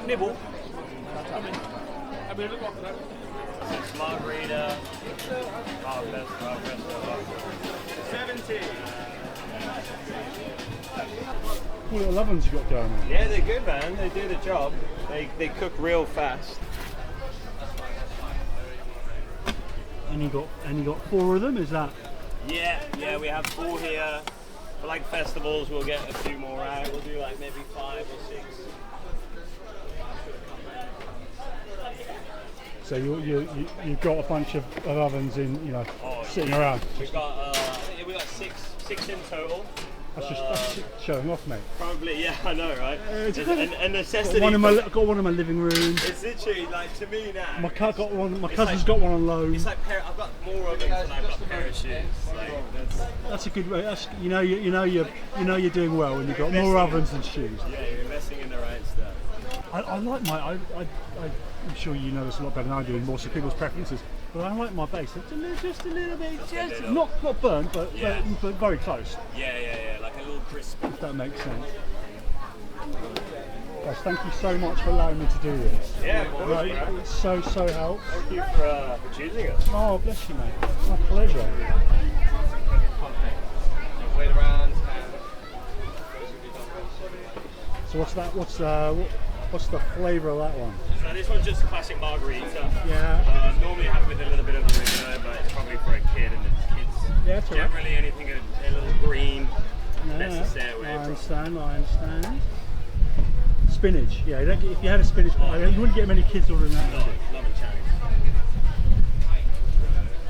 nibble. Margarita. 70. What little ovens you got going on? Yeah, they're good, man. They do the job. They cook real fast. And you got 4 of them, is that? Yeah, we have 4 here. For like festivals, we'll get a few more out. We'll do like maybe 5 or 6. So you've got a bunch of ovens in, sitting around. We've got 6 in total. That's just showing off, mate. Probably, yeah, I know, right? And necessity. I've got one in my living room. It's literally like, to me now. My cousin's got one on loan. It's like I've got more ovens than I've got parachutes. Like, that's a good way. You're doing well when you've got more ovens than shoes. Yeah, you're investing in the right stuff. I like I'm sure you know this a lot better than I do, in more so people's preferences. But I like my base just a little bit, not burnt, but very close. Yeah, like a little crisp. If that makes sense. Guys, thank you so much for allowing me to do this. Yeah, of course, it so helps. Thank you for choosing us. Oh, bless you, mate. My pleasure. Wait around. So what's the flavour of that one? So this one's just classic margarita. Yeah. Normally have with a little bit of oregano, but it's probably for a kid, and the kids generally anything a little green. Best to stay away from. I understand. Spinach, yeah. If you had a spinach pie, you wouldn't get many kids ordering that. No, not a chance.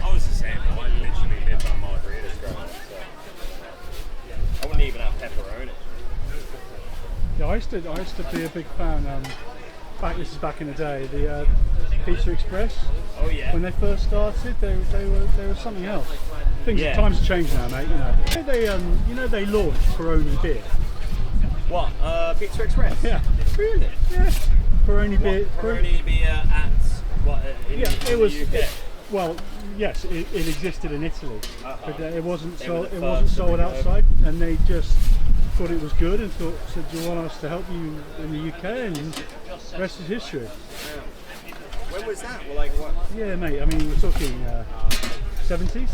I was the same. I literally lived on margaritas growing up, so I wouldn't even have pepperoni. Yeah, I used to be a big fan. This is back in the day. The Pizza Express. Oh yeah. When they first started, they were something else. Times have changed now, mate. They launched Peroni beer. What? Pizza Express? Yeah. Really? Yeah. Peroni beer. Peroni beer at what? In the UK? Well, yes, it existed in Italy, but it wasn't sold open. outside, and they just thought it was good and said, "Do you want us to help you in the UK?" And the rest is history. Yeah. When was that? Well, like what? Yeah, mate. I mean, we're talking 70s,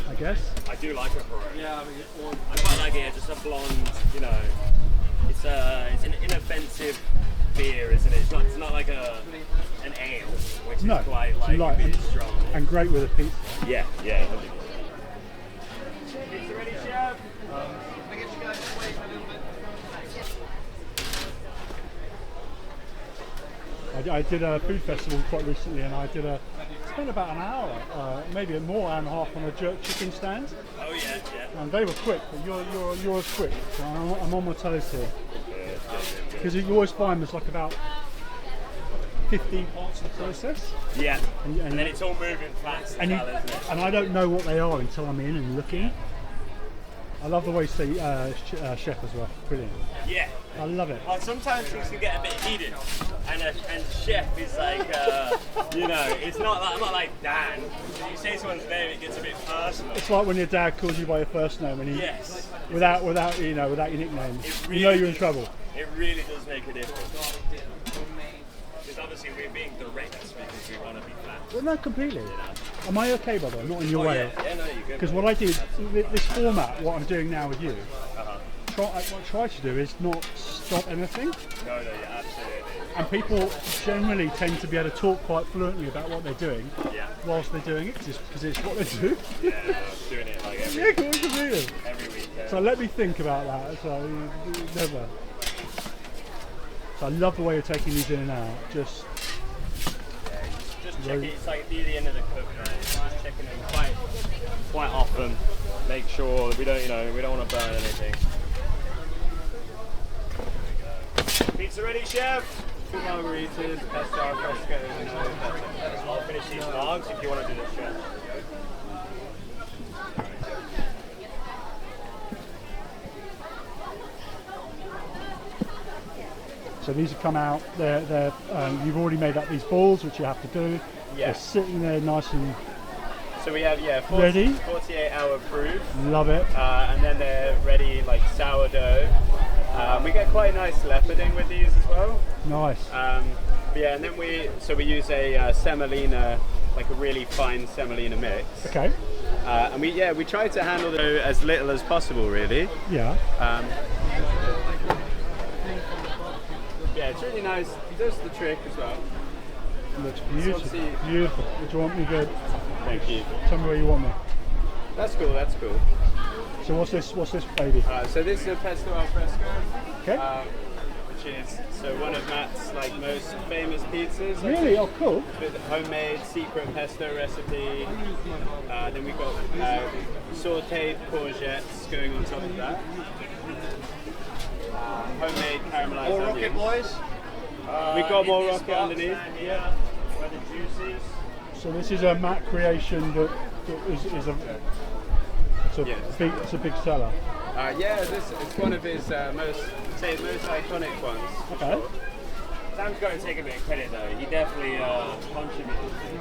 I guess. I do like a Peroni. Yeah, I quite like it. Just a blonde, It's an inoffensive beer, isn't it? It's not like an ale, which is quite like a bit strong. And great with a pizza. Yeah. Pizza ready, chef? I guess you guys wait a little bit. I did a food festival quite recently, and I spent about an hour, maybe more, hour and a half on a jerk chicken stand. Oh yeah. And they were quick, but yours quick. So I'm on my toes here. Because you always find there's like about 15 parts of the process. Yeah. And then it's all moving fast. And I don't know what they are until I'm in and looking. I love the way you say chef as well. Brilliant. Yeah. I love it. Sometimes things can get a bit heated, and chef is like, it's not like Dan. If you say someone's name, it gets a bit personal. It's like when your dad calls you by your first name, and without your nickname, really you're in trouble. It really does make a difference. Because obviously we're being direct because we want to be flat. Well, no, completely. Am I okay, by the way? Not in your way. Yeah, no, you're good. Because what I did, this format, what I'm doing now with you, what I try to do is not stop anything. No, yeah, absolutely. And people generally tend to be able to talk quite fluently about what they're doing whilst they're doing it, just because it's what they do. Yeah, doing it like every week. Yeah. So let me think about that. So never. So I love the way you're taking these in and out. Just check it. It's like near the end of the cook, man. Just checking them quite often. Make sure that we don't want to burn anything. There we go. Pizza ready, chef? 2 margaritas, pesto, fresco, I'll finish these logs if you want to do this, chef. So these have come out. You've already made up these balls, which you have to do. Yeah. They're sitting there nice and So we have ready. 48-hour proof. Love it. And then they're ready like sourdough. We get quite nice leoparding with these as well. Nice. But yeah, and then we use a semolina, like a really fine semolina mix. Okay. And we try to handle it as little as possible, really. Yeah. Yeah, it's really nice. It does the trick as well. Looks beautiful. Beautiful. Do you want me to? Thank you. Tell me where you want me. That's cool. That's cool. So what's this? What's this baby? So this is a pesto al fresco. Okay. Which is one of Matt's most famous pizzas. Really? Oh, cool. With a homemade secret pesto recipe. Then we've got sautéed courgettes going on top of that. Homemade caramelized More onions. rocket, boys? We've got more rocket underneath. Yeah. Where the juices. So this is a Matt creation that is it's a big seller. It's one of his most iconic ones. Okay. Sam's got to take a bit of credit though. He definitely contributed.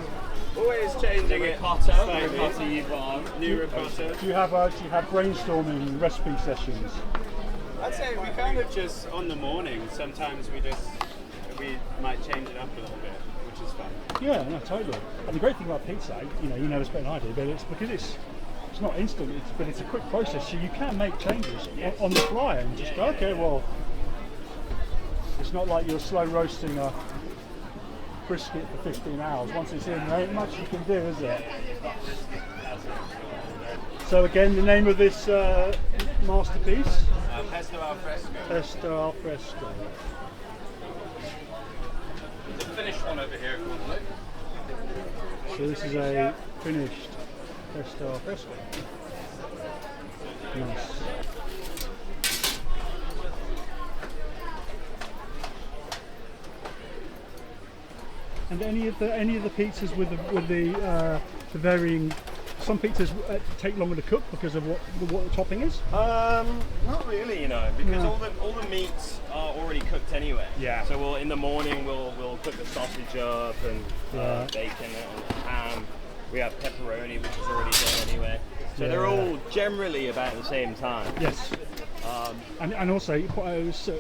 Always changing it. Ricotta Slightly. you've got on. New ricotta. Do you have brainstorming recipe sessions? I'd say we kind of just on the morning. Sometimes we might change it up a little bit, which is fun. Yeah, no, totally. And the great thing about pizza, you know this better than I do, but it's because it's not instant, but it's a quick process, so you can make changes on the fly and just go, okay, well, it's not like you're slow roasting a brisket for 15 hours. Once it's in, there ain't much you can do, is there? So again, the name of this masterpiece? Pesto al fresco. Pesto al fresco. The finished one over here. So this is a finished pesto al fresco. Nice. And any of the pizzas with the varying. Some pizzas take longer to cook because of what the topping is. Not really, because all the meats are already cooked anyway. Yeah. So in the morning we'll cook the sausage up and bacon and ham. We have pepperoni, which is already done anyway. So they're all generally about the same time. Yes. And also,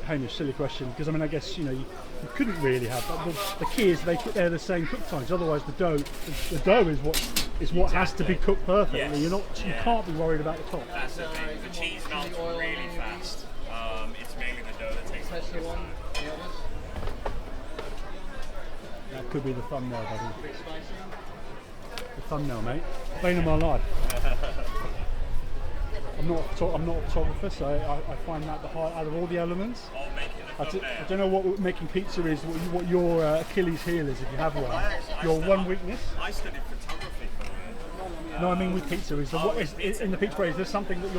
Hamish, silly question, because I guess you couldn't really have. The key is they're the same cook times. Otherwise, the dough is what has to be cooked perfectly. Yes. You can't be worried about the top. That's the thing. The cheese melts really fast. It's mainly the dough that takes the longest time. That could be the thumbnail, buddy. The thumbnail, mate. Bane of my life. I'm not a photographer, so I find that the heart out of all the elements. I don't know what making pizza is, what your Achilles heel is, if you have one. Your one weakness. I studied photography for it. No, I mean with pizza, is in the pizza tray, is there something that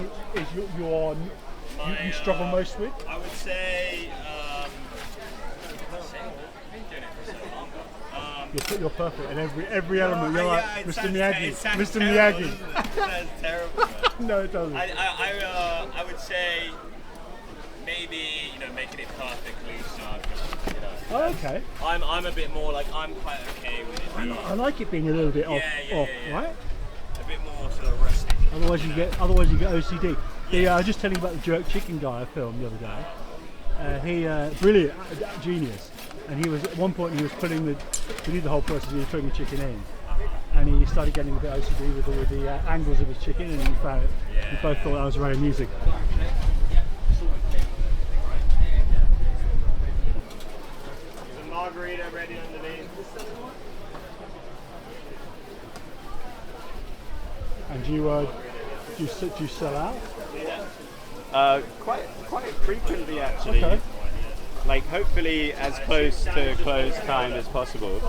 you struggle most with? I would say, I've been doing it for so long. You're perfect in every element. You're like Mr. Miyagi. Mr. Miyagi. That's terrible. No, it doesn't. I would say maybe making it perfectly snug. Oh, okay. I'm a bit more I'm quite okay with it. I like it being a little bit off, right? A bit more sort of rustic. Otherwise you get OCD. I was just telling you about the jerk chicken guy I filmed the other day. He brilliant, genius. And he was at one point he did the whole process. He was putting the chicken in, and he started getting a bit OCD with the angles of his chicken, and we found it. We both thought that was very amusing. The margarita ready underneath. And do you sell out? Quite frequently, actually. Okay. Hopefully as close to close time as possible.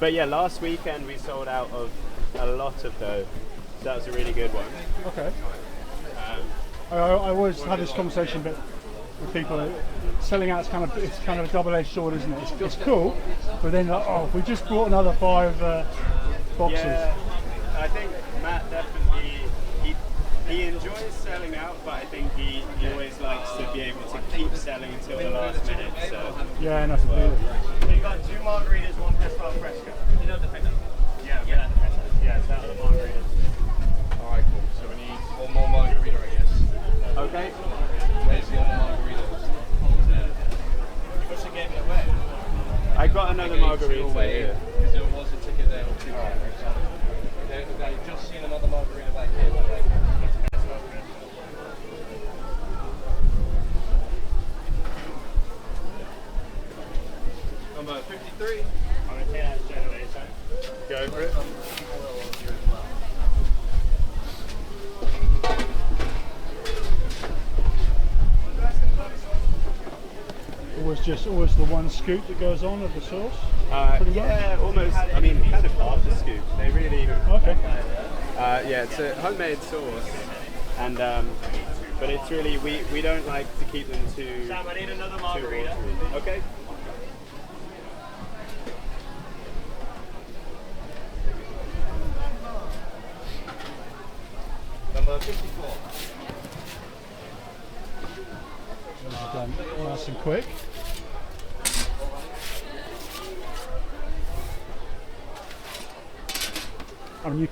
But yeah, last weekend we sold out of a lot of dough, so that was a really good one. Okay. I always have this conversation, but with people, selling out is kind of a double-edged sword, isn't it? It's cool, but then if we just brought another 5 boxes. Yeah, I think Matt definitely he enjoys selling out, but I think he always likes to be able to keep selling until the last minute. So yeah, that's the feeling. So you got 2 margaritas, 1 pesto al fresco. The feta. Yeah, the feta. Yeah, it's out of the margaritas. Alright, cool. So we need one more margarita, I guess. way here. because there was a ticket there. They've just seen another margarita back here. Number 53. I'm going to take that straight away, so. Go for it. Always the one scoop that goes on of the sauce. Yeah, almost. I mean, kind of half a scoop. They really. Okay. Yeah, it's a homemade sauce, and but it's really we don't like to keep them too. Sam, I need another margarita. Okay. Number 54. Done nice and quick. I mean, you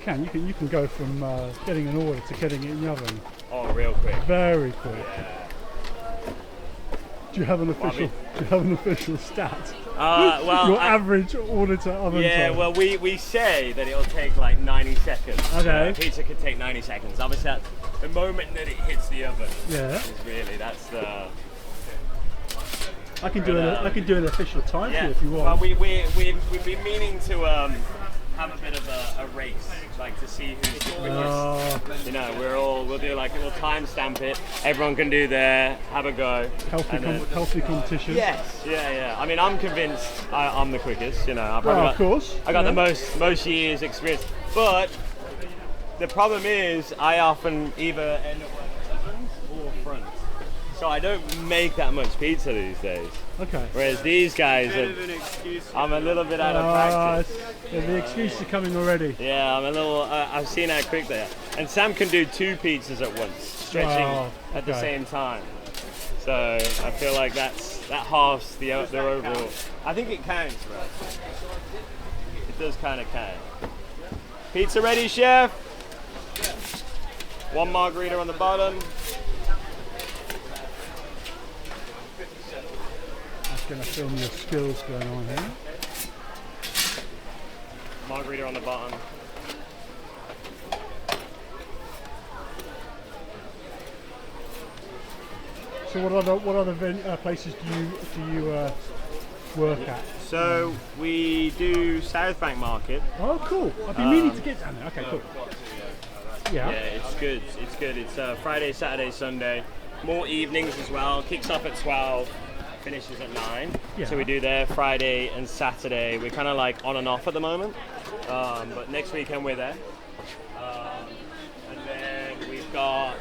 can go from getting an order to getting it in the oven Oh, real quick. very quick. Yeah. Do you have an official stat? Well, Your average order to oven yeah, time. well, we say that it'll take like 90 seconds. Okay. Pizza could take 90 seconds. Obviously, that's the moment that it hits the oven. Yeah. Is really, that's the. I can do an official time for Yeah. you if you want. Well, we've been meaning to have a bit of a race, like to see who's the quickest. You know, we'll do like we'll timestamp it. Everyone can do their have a go. Healthy competition. Yes. Yeah. I mean, I'm convinced I'm the quickest. You know, I Well, of course. I got the most years experience, but the problem is I often either end up like ovens or front. So I don't make that much pizza these days. Okay. Whereas these guys, Bit of an excuse. I'm a little bit out of practice. The excuses are coming already. Yeah, I'm a little. I've seen how quick they are. And Sam can do 2 pizzas at once, stretching at the same time. So I feel like that halves their overall. I think it counts, right? It does kind of count. Pizza ready, chef. 1 margarita on the bottom. Going to film your skills going on here. Margarita on the bottom. So what other places do you work at? So we do South Bank Market. Oh, cool! I've been meaning to get down there. Okay, cool. Yeah. Yeah, it's good. It's good. It's Friday, Saturday, Sunday. More evenings as well. Kicks off at 12. Finishes at 9. Yeah. So we do there Friday and Saturday. We're kind of like on and off at the moment, but next weekend we're there. And then we've got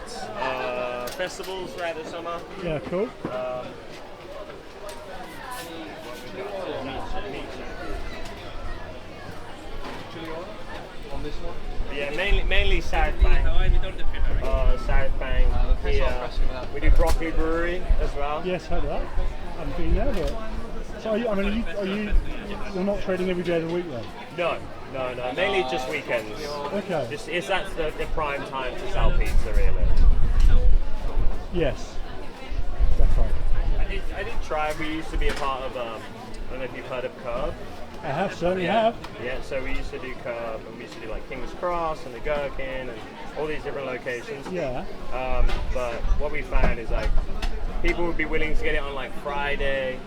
festivals throughout the summer. Yeah, cool. On this one? Yeah, mainly South Bank. South Bank. Here. We do Broccoli Brewery as well. Yes, heard of that. I haven't been there, but so you're not trading every day of the week then? No. Mainly just weekends. Okay. That's the prime time to sell pizza, really. Yes. That's right. I did try. We used to be a part of. I don't know if you've heard of Curb. I have, certainly have. Yeah, so we used to do Curb, and we used to do like King's Cross and the Gherkin and all these different locations. Yeah. But what we found is like people would be willing to get it on like Friday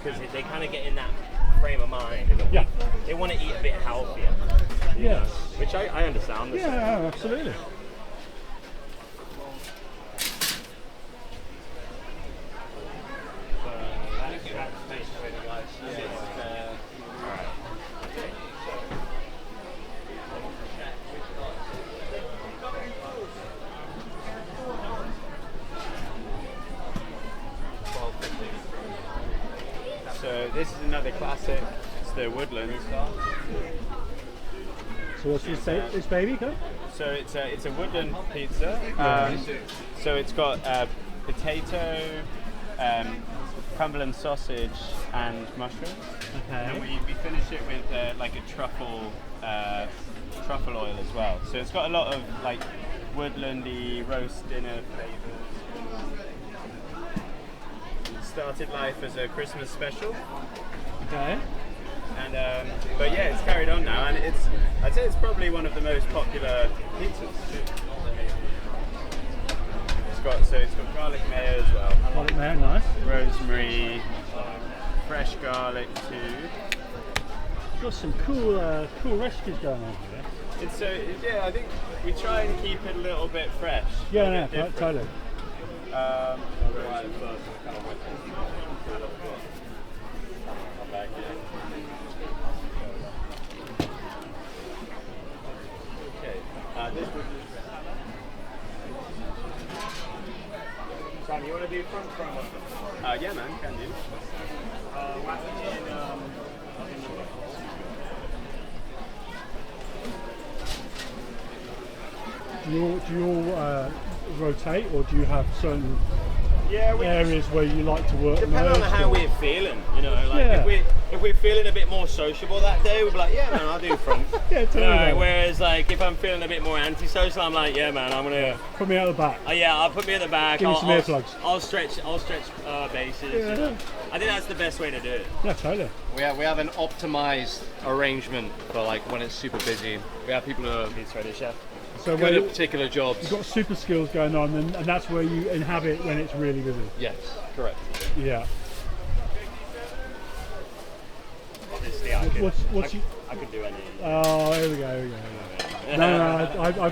because they kind of get in that frame of mind in the week. Yeah. They want to eat a bit healthier. you know, which I understand. Yeah, absolutely. So this is another classic. It's the Woodland. So what's this baby go? So it's a Woodland pizza. So it's got potato, Cumberland sausage, and mushrooms. Okay. And we finish it with like a truffle oil as well. So it's got a lot of like woodlandy roast dinner flavors. It started life as a Christmas special. Okay. And but yeah, it's carried on now, and I'd say it's probably one of the most popular pizzas too. It's got garlic mayo as well. Garlic mayo, nice. Rosemary, fresh garlic too. Got some cool recipes going on here. It's yeah, I think we try and keep it a little bit fresh. Yeah, no, totally. Sam, you want to do front promo? Yeah, man, can do. Whack it in, Do you all rotate, or do you have certain Yeah, areas where you like to work? depending on most, how or- we're feeling, you know, like Yeah. if we're feeling a bit more sociable that day, we'll be like, yeah man, I'll do front. Yeah, totally. man. Whereas like if I'm feeling a bit more antisocial, I'm like, yeah man, I'm gonna Put me out the back. yeah, I'll put me at the back. Give me I'll, some earplugs. I'll stretch bases. Yeah. You know. I think that's the best way to do it. Yeah, totally. We have an optimized arrangement for like when it's super busy. We have people who are It's ready, chef. So good when at you've particular jobs. got super skills going on, and that's where you inhabit when it's really busy. Yes, correct. Yeah. Obviously, I could. What's you? I could do any. Oh, here we go. No, I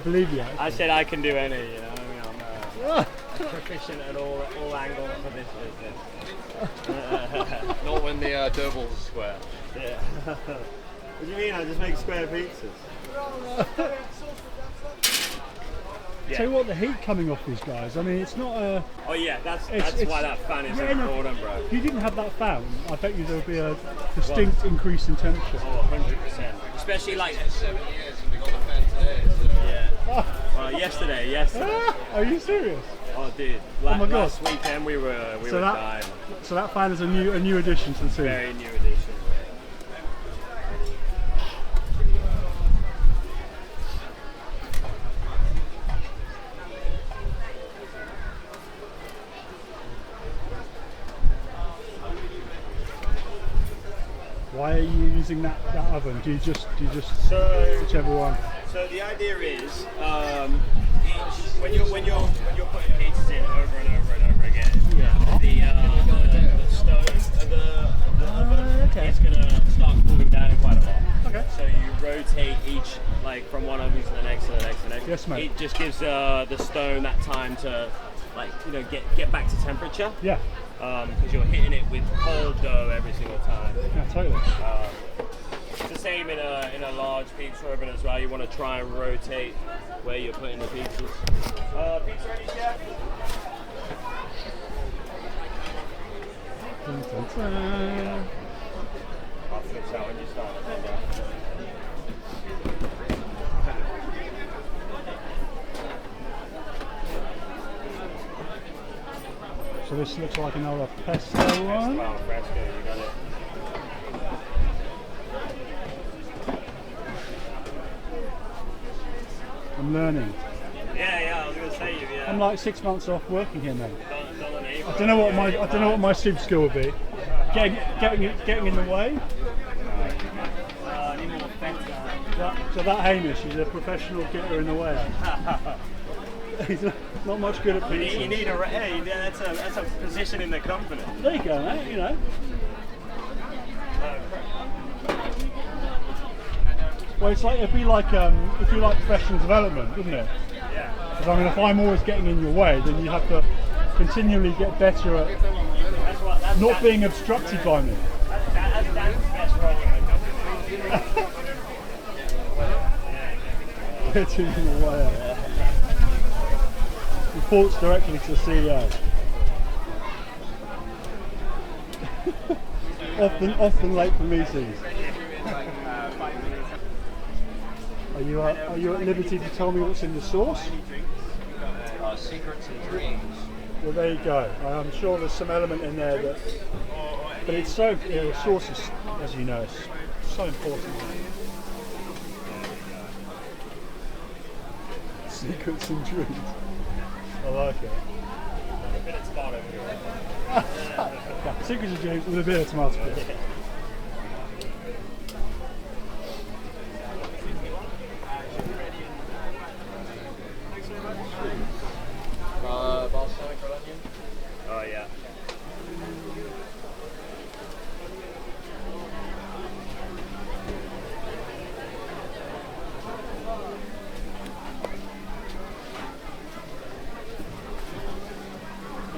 believe you. I said I can do any. You know, I mean, I'm proficient at all angles of this business. Not when the dough balls are square. Yeah. What do you mean? I just make square pizzas. Tell you what, the heat coming off these guys. I mean, it's not a. Oh yeah, that's It's- why that fan is yeah, no, important, bro. If you didn't have that fan, I bet you there would be a distinct increase in temperature. Oh, 100%. Especially like 7 years and we got the fan today. yeah. Well, yesterday. Are you serious? Oh, dude. my God. Last weekend we were dying. So that fan is a new addition to the team. Very new edition. Why are you using that oven? Do you just So whichever one? So the idea is, when you're putting pizzas in over and over and over again, the stove of the oven is gonna start cooling down quite a lot. Okay. So you rotate each, like from one oven to the next, to the next, to the next. Yes, mate. It just gives the stone that time to, like, you know, get back to temperature. Yeah. Because you're hitting it with cold dough every single time. Yeah, totally. It's the same in a large pizza oven as well. You want to try and rotate where you're putting the pizzas. Pizza ready, chef? Dun, dun, dun. I'll switch that when you start. So this looks like another pesto one. Wow, fresco, you got it. I'm learning. Yeah, I was gonna say you. Yeah. I'm like 6 months off working here, mate. Done an April. I don't know what my super skill would be. Getting in the way. I need more feta. So that Hamish is a professional getter in the way. He's not much good at pizza. You need that's a position in the company. There you go, mate. You know. Well, it'd be like if you like professional development, wouldn't it? Yeah. Because I mean, if I'm always getting in your way, then you have to continually get better at That's not being obstructed by me. That's Dan's best role in the company. Getting in the way. Reports directly to the CEO. often late for meetings. Are you at liberty to tell me what's in the sauce? Secrets and dreams. Well, there you go. I'm sure there's some element in there that, but it's so, sauce is, as you know, is so important. Secrets and dreams. I like it. A bit of spot over here. Yeah, secrets and dreams with a bit of tomato sauce.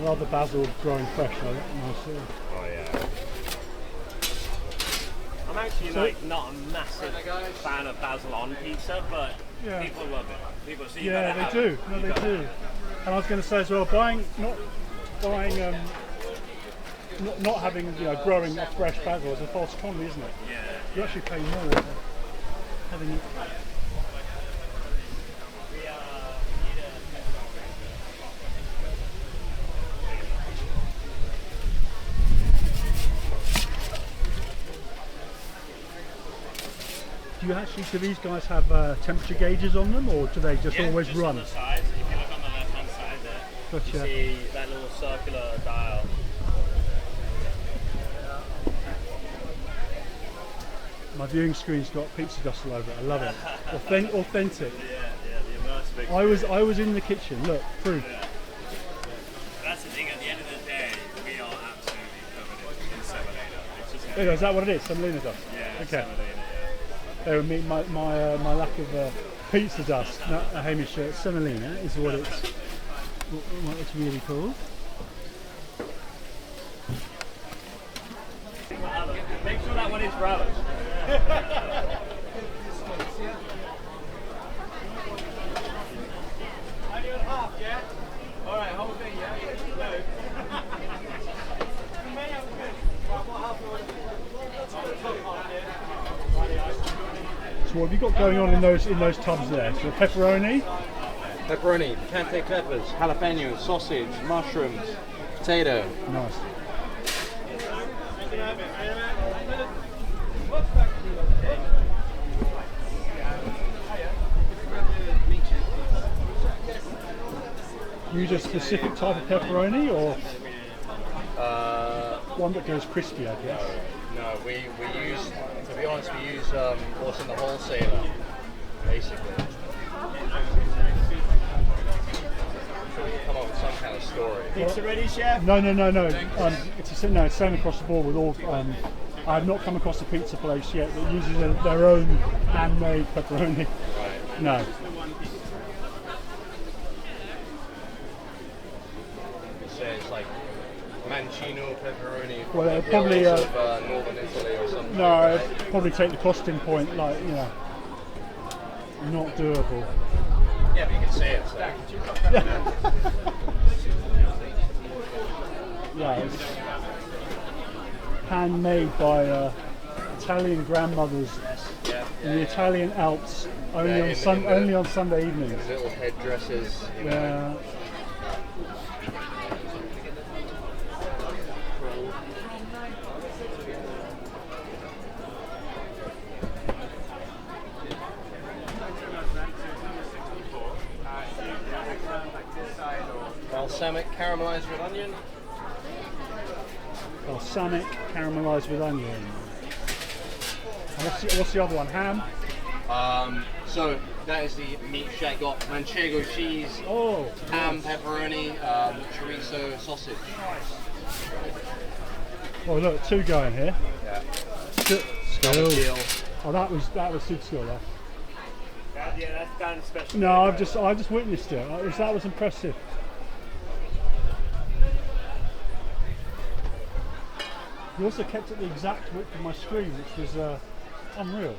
I love the basil growing fresh. Nice. Oh yeah. I'm actually like not a massive fan of basil on pizza, but Yeah. people love it. People see Yeah, that. they do. No, they do. And I was going to say as well, not having growing up fresh basil is a false economy, isn't it? Yeah. You actually pay more for having it. Do these guys have temperature gauges on them, or do they just always just run? On the side, if you look on the left-hand side there, Gotcha. you see that little circular dial. My viewing screen's got pizza dust all over it. I love it. Authentic. Yeah, the immersive. I was in the kitchen. Look, proof. Yeah. That's the thing. At the end of the day, we are absolutely covered in semolina. It's just Is that what it is? Semolina dust. yeah, Okay. semolina. My lack of pizza dust. No, Hamish, semolina is what it's really called. Make sure that one is relish. I do it half, yeah? Alright, whole thing, yeah? No. You may have a good. Right, what half you want to So what have you got going on in those tubs there? So pepperoni. Pepperoni, cante peppers, jalapenos, sausage, mushrooms, potato. Nice. Use a specific type of pepperoni, or one that goes crispy, I guess. No, we use, to be honest, we use what's in the wholesaler, basically. Come up with some kind of story. Pizza ready, chef? No. It's same across the board with all. I have not come across a pizza place yet that uses their own handmade pepperoni. Right. No. Say it's like Mancino pepperoni. Well, from the probably, hills of northern Italy or something. No, I'd probably take the costing point, not doable. Yeah, but you can say it. So. Yeah, it's handmade by Italian grandmothers in the Italian Alps, only on Sunday evenings. Little headdresses. Yeah. Balsamic caramelized with onion. Balsamic caramelized with onion. And what's the other one? Ham? So that is the meat shack. Got manchego cheese, ham, pepperoni, chorizo, sausage. Oh look, two going here. Yeah. Skill. Oh, that was super skill there. Yeah, that's kind of special. No, I've just witnessed it. That was impressive. You also kept it the exact width of my screen, which was unreal.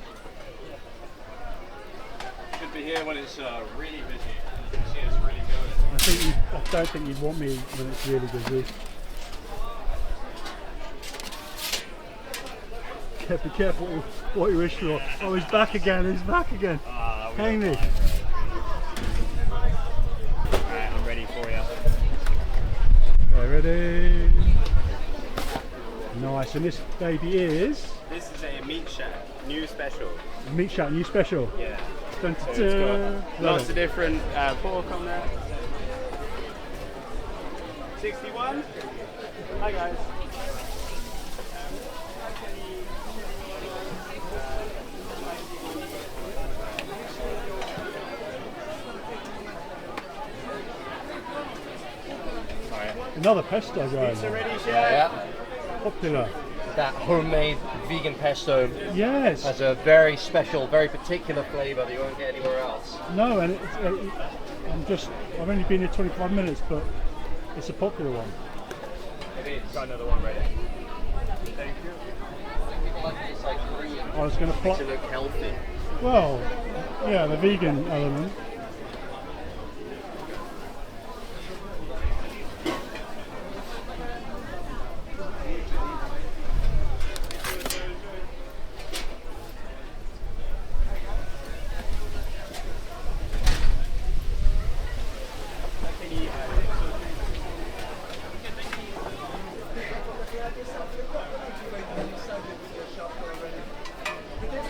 Should be here when it's really busy. You can see it's really going. I don't think you'd want me when it's really busy. Be careful what you wish for. Oh, he's back again. He's back again. Amy. Alright, I'm ready for you. Okay, ready. Nice. And this baby is This is a meat shack, new special. Meat Shack, new special. Yeah. Dun, So dun, it's dun. got lots of different pork on there. 61. Hi guys. Another pesto going Pizza on. ready, chef? Yeah. Popular. That homemade vegan pesto Yes. has a very special, very particular flavour that you won't get anywhere else. No, and I've only been here 25 minutes, but It's a popular one. It is. Got another one ready. Thank you. People like this like green. I was going to Makes it look healthy. Well, yeah, the vegan element.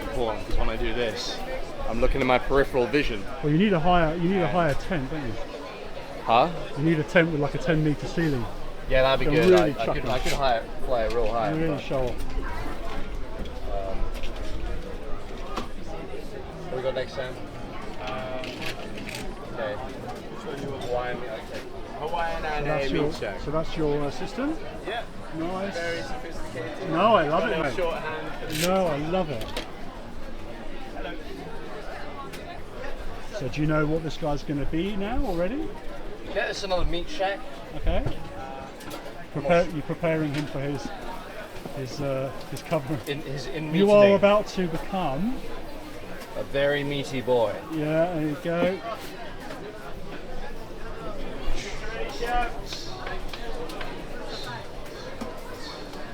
Important because when I do this, I'm looking at my peripheral vision. Well, you need a higher tent, don't you? Huh? You need a tent with like a 10-meter ceiling. Yeah, that'd be They're good. really I chucking. could fly it real high. Really but, show off. what we got next, Sam? Okay. Hawaiian. Okay. Hawaiian and That's a your, meat shack. so that's your assistant? Yeah, Nice. very sophisticated. No, I love Got a it, little mate. shorthand for the No, I love it. Hello. So do you know what this guy's going to be now already? Yeah, it's another meat shack. Okay. You're preparing him for his cover. In You are meatening. about to become. A very meaty boy. Yeah, there you go.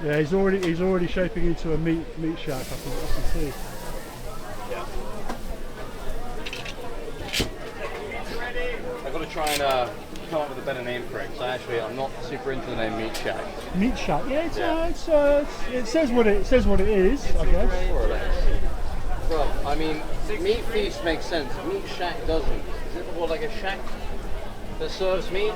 Yeah, he's already shaping into a meat shack. I can see. I've got to try and come up with a better name for it. So I'm not super into the name meat shack. Meat shack. Yeah, Yeah. it says what it is. I guess. More or less. Well, I mean, meat feast makes sense. Meat shack doesn't. Is it more like a shack that serves meat?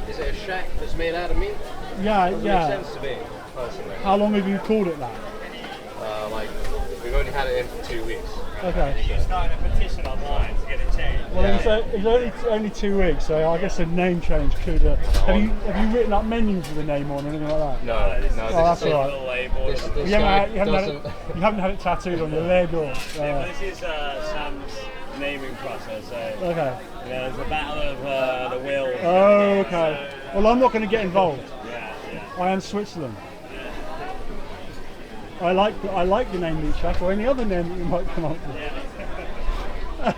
Is it a shack that's made out of meat? Yeah, Doesn't yeah. make sense to me, personally. How long have you called it that? Like, we've only had it in for 2 weeks. Okay. You started a petition online to get it changed. Well, Yeah. it's only 2 weeks, so I guess a name change could. Have you written up menus with a name on or anything like that? No, this no, is Oh, that's this, all right. little label. this, this You guy haven't, had, doesn't. you haven't had it tattooed on your leg or. This is Sam's naming process. So, Okay. there's a battle of the wills. Oh, okay. Well, I'm not going to get involved. Yeah. I am Switzerland. I like the name Meat Shack or any other name that you might come up with. Yeah.